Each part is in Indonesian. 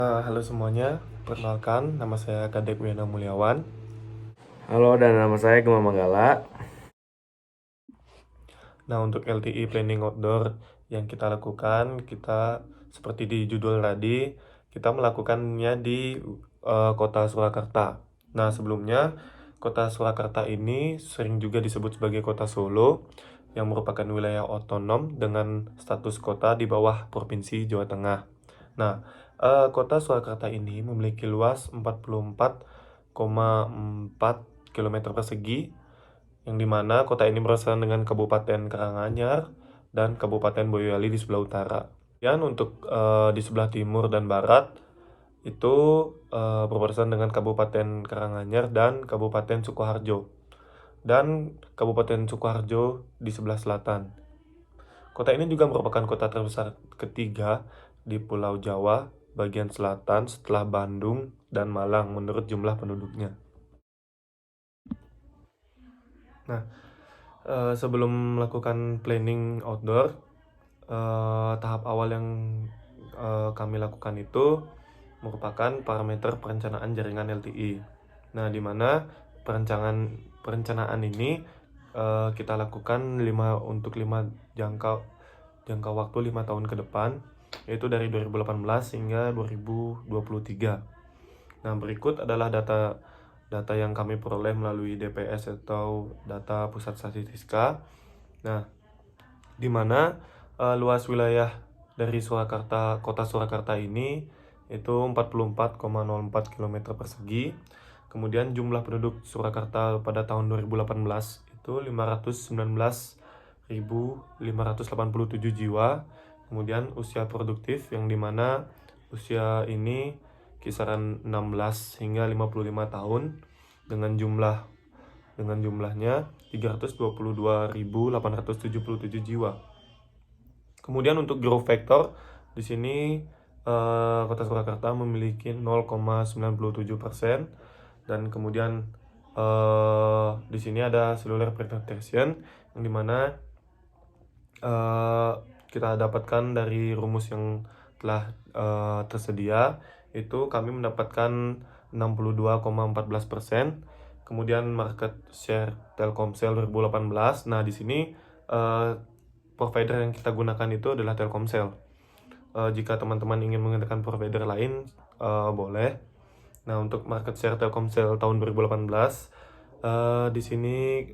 Halo semuanya, perkenalkan nama saya Kadek Wiyana Mulyawan. Halo, dan nama saya Gema Manggala. Nah, untuk LTI Planning Outdoor yang kita lakukan, kita seperti di judul tadi, kita melakukannya di kota Surakarta. Nah, sebelumnya kota Surakarta ini sering juga disebut sebagai kota Solo, yang merupakan wilayah otonom dengan status kota di bawah Provinsi Jawa Tengah. Nah, kota Surakarta ini memiliki luas 44,4 km persegi, yang dimana kota ini bersama dengan Kabupaten Karanganyar dan Kabupaten Boyolali di sebelah utara. Dan untuk di sebelah timur dan barat itu berbatasan dengan Kabupaten Karanganyar dan Kabupaten Sukoharjo. Dan Kabupaten Sukoharjo di sebelah selatan. Kota ini juga merupakan kota terbesar ketiga di Pulau Jawa bagian selatan setelah Bandung dan Malang menurut jumlah penduduknya. Nah, sebelum melakukan planning outdoor, tahap awal yang kami lakukan itu merupakan parameter perencanaan jaringan LTI. Nah, di mana perencanaan ini kita lakukan untuk 5 jangka waktu 5 tahun ke depan, yaitu dari 2018 hingga 2023. Nah, berikut adalah data yang kami peroleh melalui DPS atau data Pusat Statistika. Nah, di mana luas wilayah dari Kota Surakarta ini itu 44,04 km persegi. Kemudian jumlah penduduk Surakarta pada tahun 2018 itu 519.587 jiwa. Kemudian usia produktif yang dimana usia ini kisaran 16 hingga 55 tahun dengan jumlahnya 322.877 jiwa. Kemudian untuk growth factor di sini Kota Surakarta memiliki 0,97%, dan kemudian di sini ada cellular penetration yang dimana kita dapatkan dari rumus yang telah tersedia, itu kami mendapatkan 62,14%. Kemudian market share Telkomsel 2018. Nah, di sini provider yang kita gunakan itu adalah Telkomsel. Jika teman-teman ingin menggunakan provider lain, boleh. Nah, untuk market share Telkomsel tahun 2018 di sini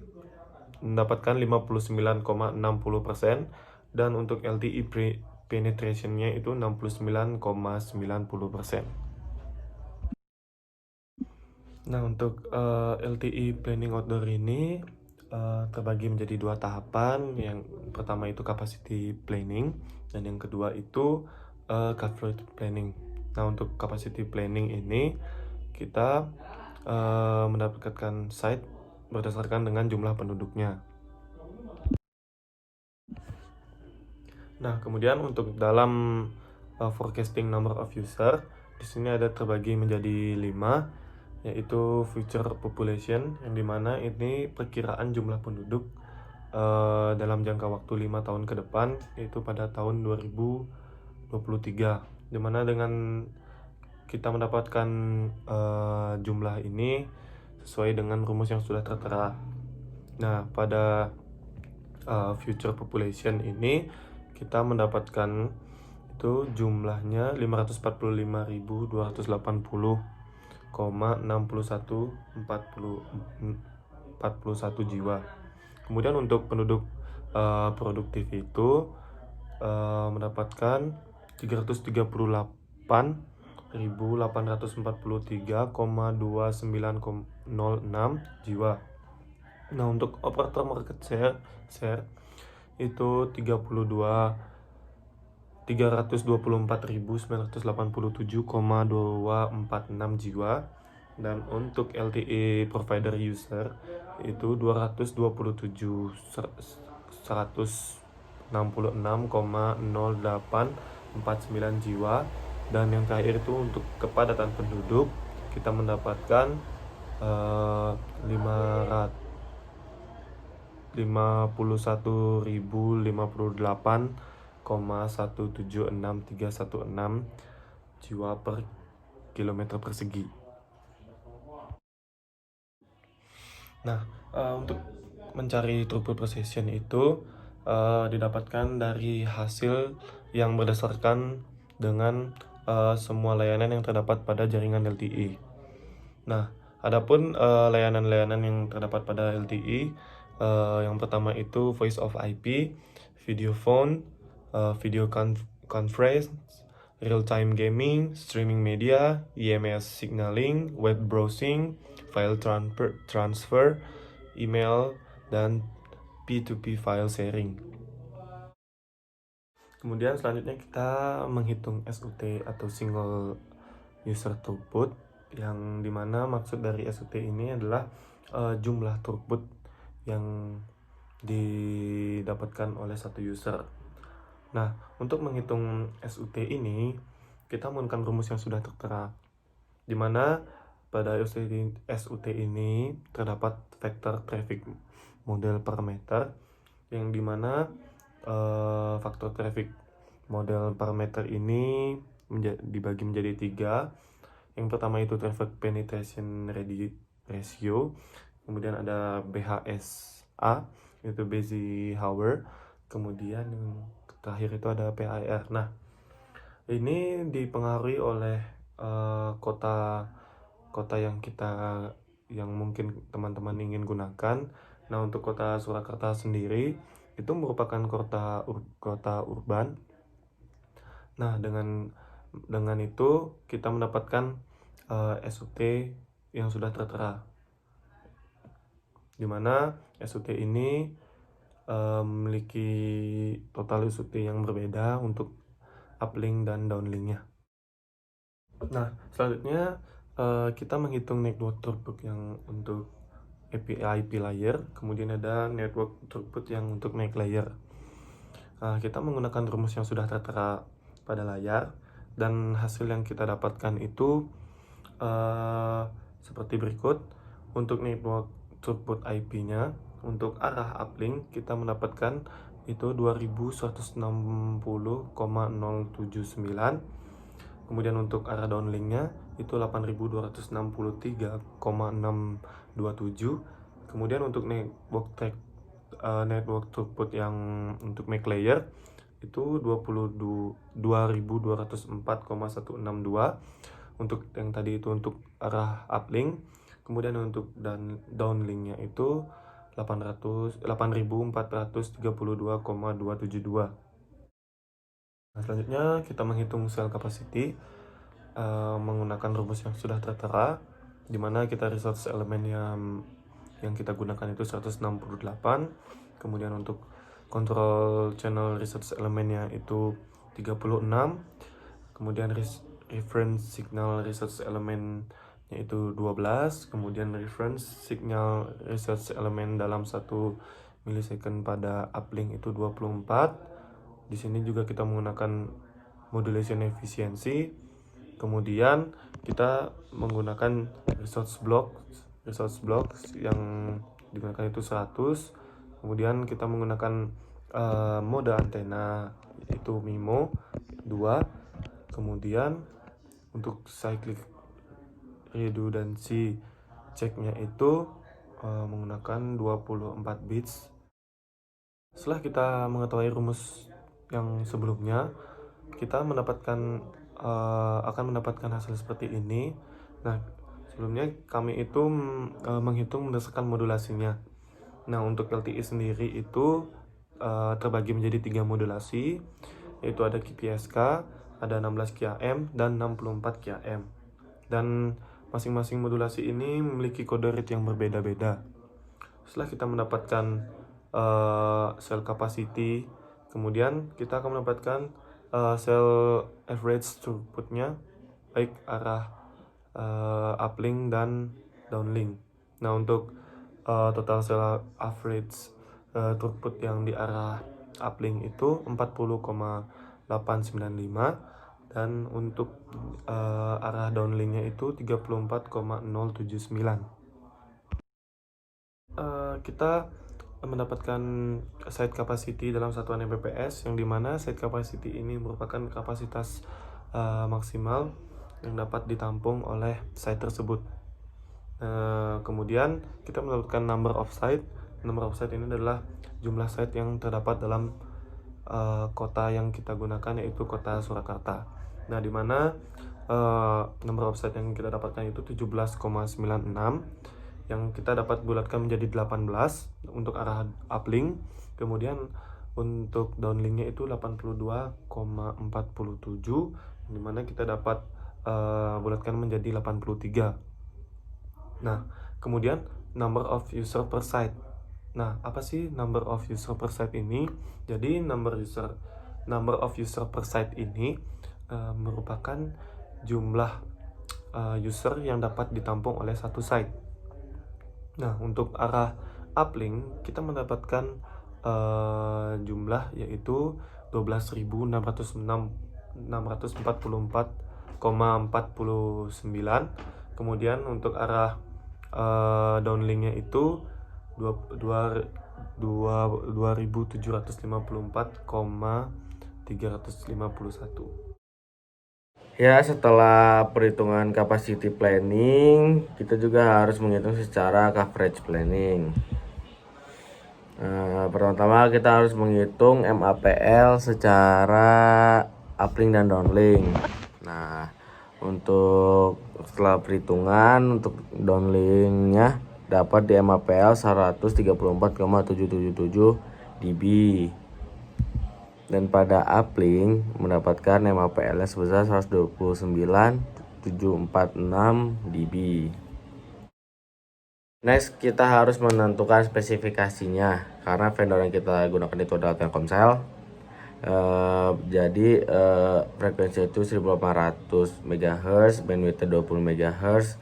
mendapatkan 59,60%, dan untuk LTE penetration-nya itu 69,90%. Nah, untuk LTE Planning Outdoor ini terbagi menjadi 2 tahapan. Yang pertama itu capacity planning, dan yang kedua itu coverage planning. Nah, untuk capacity planning ini kita mendapatkan site berdasarkan dengan jumlah penduduknya. Nah, kemudian untuk dalam forecasting number of user, di sini ada terbagi menjadi 5, yaitu future population, yang dimana ini perkiraan jumlah penduduk dalam jangka waktu 5 tahun ke depan, yaitu pada tahun 2023, dimana dengan kita mendapatkan jumlah ini sesuai dengan rumus yang sudah tertera. Nah, pada future population ini kita mendapatkan itu jumlahnya 545.280,6141 jiwa. Kemudian untuk penduduk produktif itu mendapatkan 334.843,2906 jiwa. Nah, untuk operator market share itu 324.987,246 jiwa, dan untuk LTE provider user itu 227.166,0849 jiwa, dan yang terakhir itu untuk kepadatan penduduk kita mendapatkan 51.058,176.316 jiwa per km persegi. Nah, untuk mencari throughput per session itu didapatkan dari hasil yang berdasarkan dengan semua layanan yang terdapat pada jaringan LTE. Nah, adapun layanan-layanan yang terdapat pada LTE, yang pertama itu Voice over IP, video phone, video conference, real-time gaming, streaming media, EMS signaling, web browsing, file transfer, email, dan P2P file sharing. Kemudian selanjutnya kita menghitung SUT atau single user throughput, yang dimana maksud dari SUT ini adalah jumlah throughput yang didapatkan oleh satu user. Nah, untuk menghitung SUT ini kita menggunakan rumus yang sudah tertera, dimana pada SUT ini terdapat vektor traffic model parameter, yang dimana faktor traffic model parameter ini dibagi menjadi 3. Yang pertama itu traffic penetration ratio, kemudian ada BHSA, itu busy hour, kemudian yang terakhir itu ada PIR. Nah, ini dipengaruhi oleh kota yang mungkin teman-teman ingin gunakan. Nah, untuk kota Surakarta sendiri itu merupakan kota urban. Nah, dengan itu kita mendapatkan SUT yang sudah tertera, dimana SUT ini memiliki total SUT yang berbeda untuk uplink dan downlinknya. Nah, selanjutnya kita menghitung network throughput yang untuk IP layer, kemudian ada network throughput yang untuk MAC layer. Kita menggunakan rumus yang sudah tertera pada layar, dan hasil yang kita dapatkan itu seperti berikut. Untuk network throughput IP-nya untuk arah uplink kita mendapatkan itu 2160,079. Kemudian untuk arah downlinknya itu 8263,627. Kemudian untuk network throughput yang untuk MAC layer itu 22.204,162 untuk yang tadi itu untuk arah uplink. Kemudian untuk downlinknya itu 8.432,272. Nah, selanjutnya kita menghitung cell capacity menggunakan rumus yang sudah tertera, dimana kita resource element yang kita gunakan itu 168. Kemudian untuk control channel resource elementnya itu 36. Kemudian reference signal resource element yaitu 12. Kemudian reference signal resource element dalam 1 milisecond pada uplink itu 24. Di sini juga kita menggunakan modulation efficiency. Kemudian kita menggunakan resource blocks yang digunakan itu 100. Kemudian kita menggunakan mode antena itu MIMO 2. Kemudian untuk cyclic redundancy checknya itu menggunakan 24 bits. Setelah kita mengetahui rumus yang sebelumnya, kita akan mendapatkan hasil seperti ini. Nah, sebelumnya kami itu menghitung berdasarkan modulasinya. Nah, untuk LTE sendiri itu terbagi menjadi 3 modulasi, yaitu ada QPSK, ada 16 QAM dan 64 QAM. Dan masing-masing modulasi ini memiliki kode rate yang berbeda-beda. Setelah kita mendapatkan cell capacity, kemudian kita akan mendapatkan cell average throughputnya, baik arah uplink dan downlink. Nah, untuk total cell average throughput yang di arah uplink itu 40,895, dan untuk arah downlinknya itu 34,079. Kita mendapatkan site capacity dalam satuan Mbps, yang dimana site capacity ini merupakan kapasitas maksimal yang dapat ditampung oleh site tersebut. Kemudian kita mendapatkan number of site. Number of site ini adalah jumlah site yang terdapat dalam kota yang kita gunakan, yaitu kota Surakarta. Nah, di mana number of site yang kita dapatkan itu 17,96, yang kita dapat bulatkan menjadi 18 untuk arah uplink. Kemudian untuk downlinknya itu 82,47, di mana kita dapat bulatkan menjadi 83. Nah, kemudian number of user per site. Nah, apa sih number of user per site ini? Jadi number of user per site ini merupakan jumlah user yang dapat ditampung oleh satu site. Nah, untuk arah uplink kita mendapatkan jumlah yaitu 12.644,49. Kemudian untuk arah downlinknya itu 2754,351. Ya, setelah perhitungan capacity planning, kita juga harus menghitung secara coverage planning. Pertama-tama kita harus menghitung MAPL secara uplink dan downlink. Nah, untuk setelah perhitungan untuk downlinknya dapat di MAPL 134,777 dB, dan pada uplink mendapatkan MAPL sebesar 129,746 dB. Next, kita harus menentukan spesifikasinya karena vendor yang kita gunakan itu adalah Telkomsel. Jadi frekuensi itu 1800 MHz, bandwidth 20 MHz.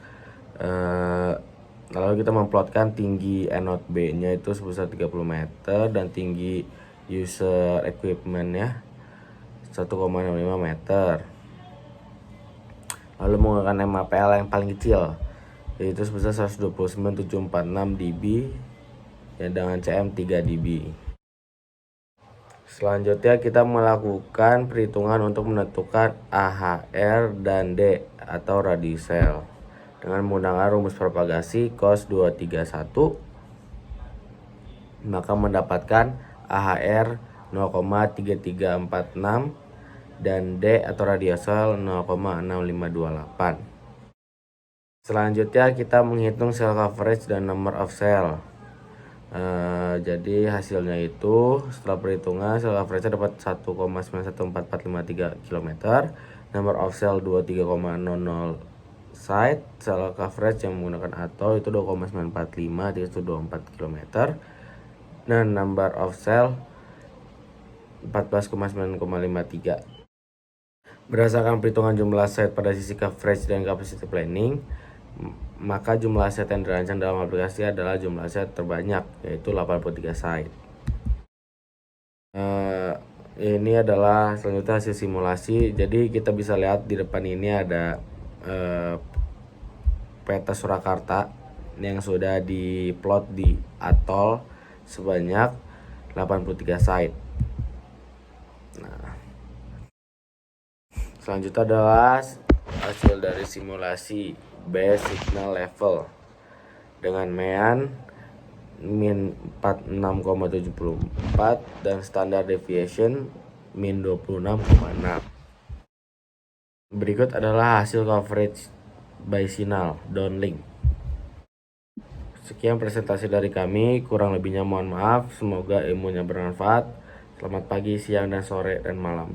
Lalu kita memplotkan tinggi anode B-nya itu sebesar 30 meter dan tinggi user equipment ya 1,65 meter. Lalu menggunakan MAPL yang paling kecil yaitu sebesar 129,746 dB ya, dengan CM 3 dB. Selanjutnya kita melakukan perhitungan untuk menentukan AHR dan D atau radiusel dengan menggunakan rumus propagasi cos 231, maka mendapatkan AHR 0,3346 dan D atau radiusel 0,6528. Selanjutnya kita menghitung cell coverage dan number of cell. Jadi hasilnya itu setelah perhitungan cell coverage dapat 1,914453 km, number of cell 23,00 site, cell coverage yang menggunakan ATO itu 2,945 km, dan number of cell 14,953. Berdasarkan perhitungan jumlah site pada sisi coverage dan capacity planning, maka jumlah set yang dirancang dalam aplikasi adalah jumlah set terbanyak, yaitu 83 site. Ini adalah selanjutnya hasil simulasi. Jadi kita bisa lihat di depan ini ada peta Surakarta yang sudah diplot di atol sebanyak 83 site. Nah, selanjutnya adalah hasil dari simulasi base signal level dengan mean min 46,74 dan standard deviation min 26,6. Berikut adalah hasil coverage by signal downlink. Sekian presentasi dari kami, kurang lebihnya mohon maaf. Semoga ilmunya bermanfaat. Selamat pagi, siang, dan sore, dan malam.